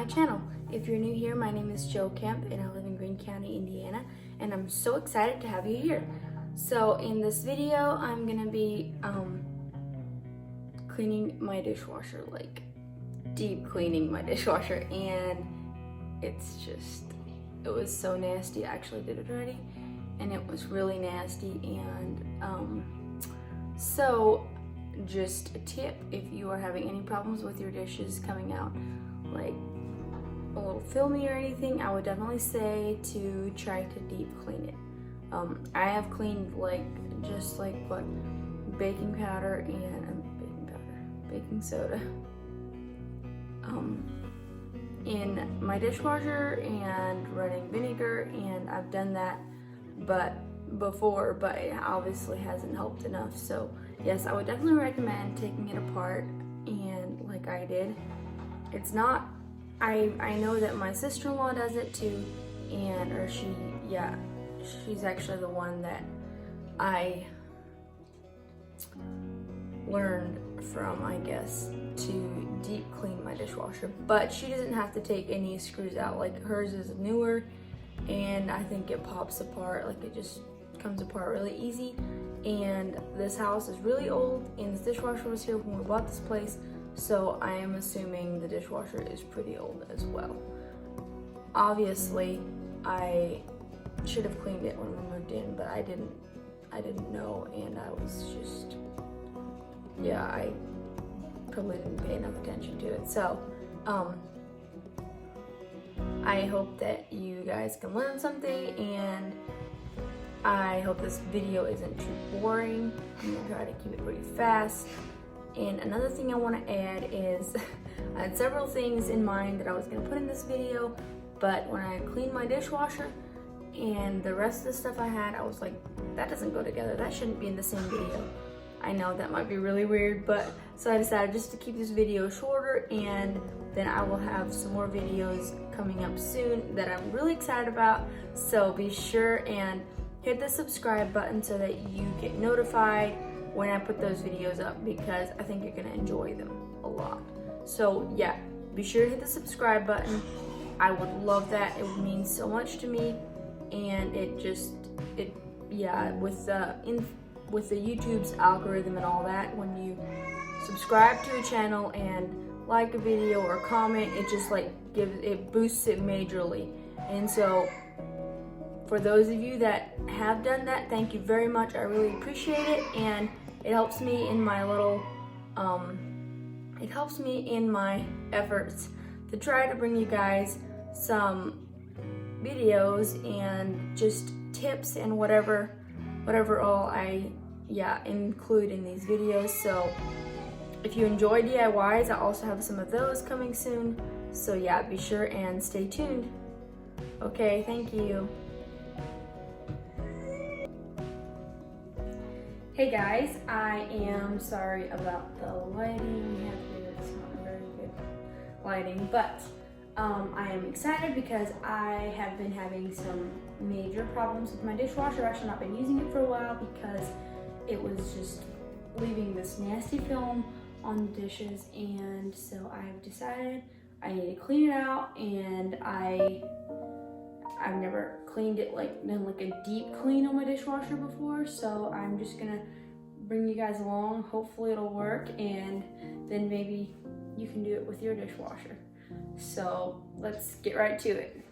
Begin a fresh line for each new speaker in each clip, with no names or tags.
channel. If you're new here, my name is Joe Kemp and I live in Greene County, Indiana, and I'm so excited to have you here. So in this video, I'm gonna be cleaning my dishwasher, like deep cleaning my dishwasher, and it was so nasty. I actually did it already, and it was really nasty. And so just a tip, if you are having any problems with your dishes coming out like a little filmy or anything, I would definitely say to try to deep clean it. I have cleaned just like baking powder and baking soda in my dishwasher and running vinegar, and I've done that before, but it obviously hasn't helped enough. So yes, I would definitely recommend taking it apart, and like I did. It's not, I know that my sister-in-law does it too, and she's actually the one that I learned from, I guess, to deep clean my dishwasher. But she doesn't have to take any screws out. Like, hers is newer, and I think it pops apart, like it just comes apart really easy. And this house is really old, and this dishwasher was here when we bought this place, so I am assuming the dishwasher is pretty old as well. Obviously, I should have cleaned it when we moved in, but I didn't know, and I was just, I probably didn't pay enough attention to it. So I hope that you guys can learn something, and I hope this video isn't too boring. I'm gonna try to keep it pretty fast. And another thing I want to add is I had several things in mind that I was gonna put in this video, but when I cleaned my dishwasher and the rest of the stuff I had, I was like, that doesn't go together. That shouldn't be in the same video. I know that might be really weird, but so I decided just to keep this video shorter, and then I will have some more videos coming up soon that I'm really excited about. So be sure and hit the subscribe button so that you get notified when I put those videos up, because I think you're gonna enjoy them a lot. So yeah, be sure to hit the subscribe button. I would love that. It would mean so much to me, and with the YouTube's algorithm and all that, when you subscribe to a channel and like a video or comment, it just boosts it majorly. And so for those of you that have done that, thank you very much. I really appreciate it, and it helps me in my efforts to try to bring you guys some videos and just tips and whatever all I include in these videos. So if you enjoy DIYs, I also have some of those coming soon. So yeah, be sure and stay tuned. Okay, thank you. Hey guys, I am sorry about the lighting we have here. It's not very good lighting, but I am excited because I have been having some major problems with my dishwasher. I've actually not been using it for a while because it was just leaving this nasty film on the dishes, and so I've decided I need to clean it out. And I've never cleaned it done a deep clean on my dishwasher before, so I'm just gonna bring you guys along. Hopefully it'll work, and then maybe you can do it with your dishwasher. So let's get right to it.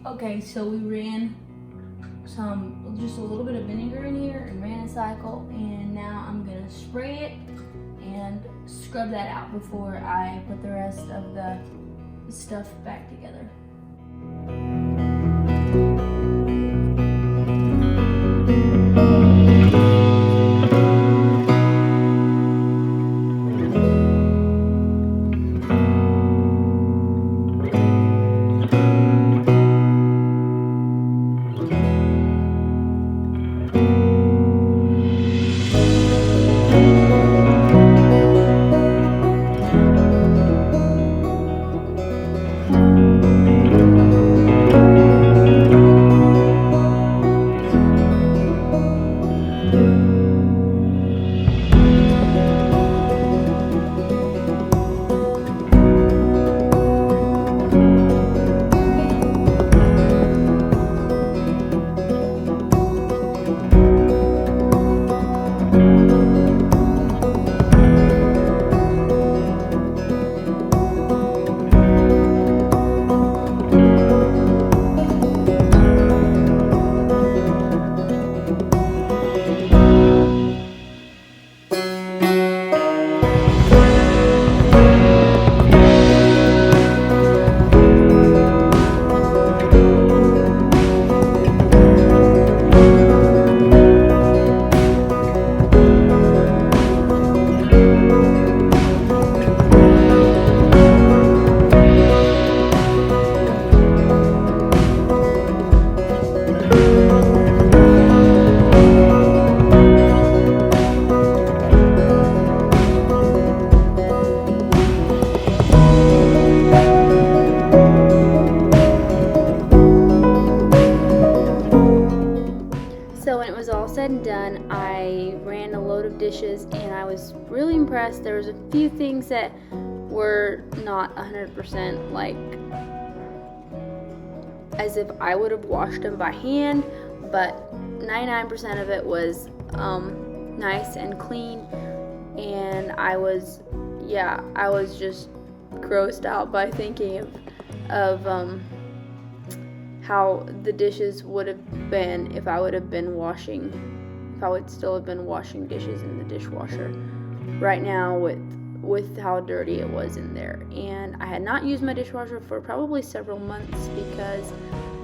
Okay, so we ran just a little bit of vinegar in here and ran a cycle, and now I'm gonna spray it and scrub that out before I put the rest of the stuff back together. So when it was all said and done, I ran a load of dishes and I was really impressed. There was a few things that were not 100% like as if I would have washed them by hand, but 99% of it was nice and clean, and I was just grossed out by thinking of how the dishes would have been if I would still have been washing dishes in the dishwasher right now with how dirty it was in there. And I had not used my dishwasher for probably several months because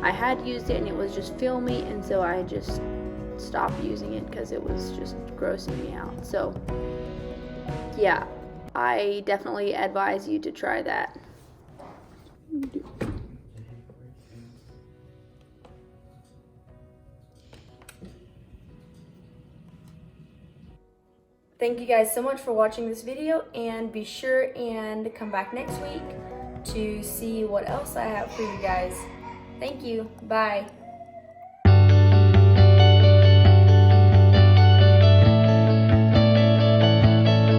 I had used it and it was just filmy, and so I just stopped using it because it was just grossing me out. So yeah, I definitely advise you to try that. Thank you guys so much for watching this video, and be sure and come back next week to see what else I have for you guys. Thank you. Bye.